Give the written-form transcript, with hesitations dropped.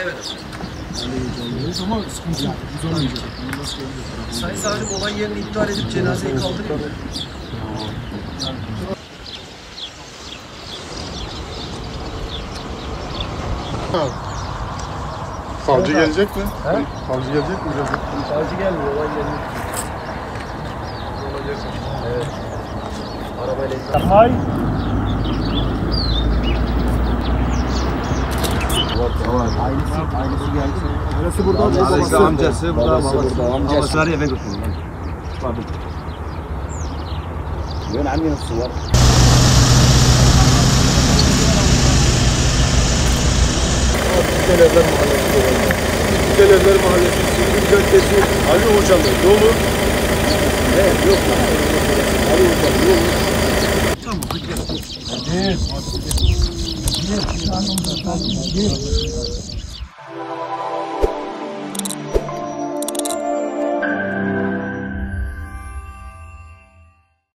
Evet. Ama sıkıntı yok. Uzanmayacak. Sayın Savcım olay yerini iptal edip cenazeyi kaldırıyor. Savcı gelecek mi? He? Savcı gelecek mi birazdan? Savcı gelmiyor, olay yerini evet. Arabayla Hay. Ailesi geldi. Burası burada. Babası, amcası, babası burada. Amcası var eve götürdüm ben. Pardon. Ben annemin var. Güzelevler Mahallesi. Güzelevler Mahallesi, Silgin Caddesi, Ali Hocalı yolu. Evet, yok lan. Ali Hocalı yolu. Tamam. Hadi.